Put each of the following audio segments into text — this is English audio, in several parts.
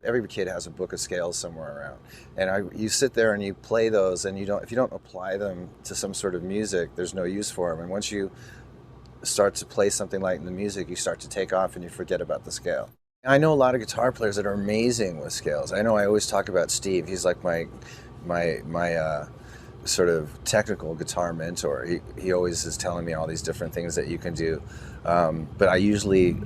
Every kid has a book of scales somewhere around, and you sit there and you play those, and if you don't apply them to some sort of music, there's no use for them. And once you start to play something like the music, you start to take off and you forget about the scale. I know a lot of guitar players that are amazing with scales. I know I always talk about Steve. He's like my sort of technical guitar mentor. He always is telling me all these different things that you can do, but I usually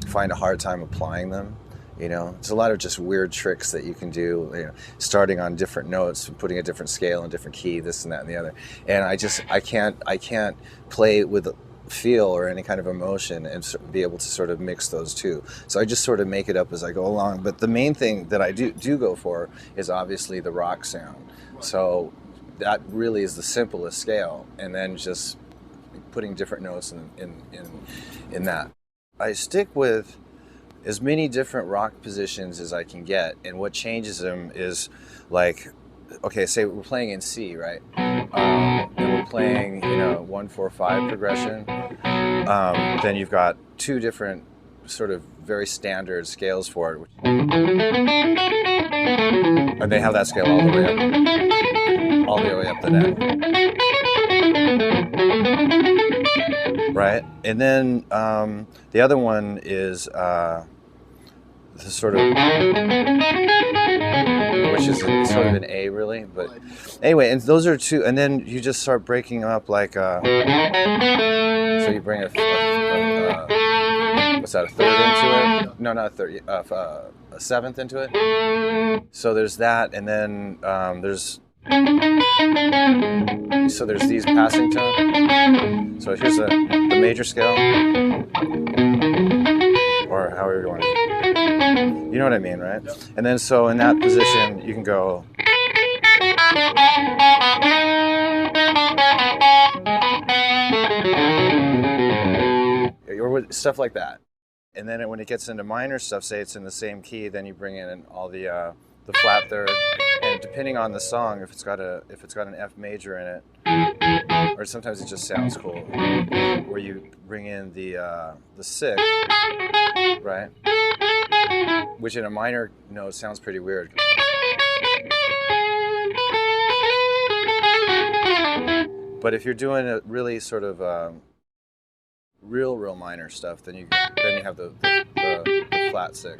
find a hard time applying them. It's a lot of just weird tricks that you can do, starting on different notes, putting a different scale and different key, this and that and the other. And I can't play with feel or any kind of emotion and be able to sort of mix those two. So I just sort of make it up as I go along. But the main thing that I do go for is obviously the rock sound. So that really is the simplest scale, and then just putting different notes in that. I stick with as many different rock positions as I can get, and what changes them is, like, okay, say we're playing in C, right? And we're playing 1-4-5 progression. Then you've got two different sort of very standard scales for it, and they have that scale all the way up the neck, right? And then the other one is the sort of, which is sort of an A, really. But anyway, and those are two, and then you just start breaking up, like so you bring a what's that, a third into it? No, not a third, a seventh into it. So there's that, and then there's these passing tones. So here's the major scale, or however you want to do it. You know what I mean, right? Yep. And then so in that position, you can go. Or stuff like that. And then when it gets into minor stuff, say it's in the same key, then you bring in all the flat third. And depending on the song, if it's got an F major in it, or sometimes it just sounds cool, where you bring in the sixth, right? Which in a minor note sounds pretty weird. But if you're doing a really sort of real minor stuff, then you have the flat six.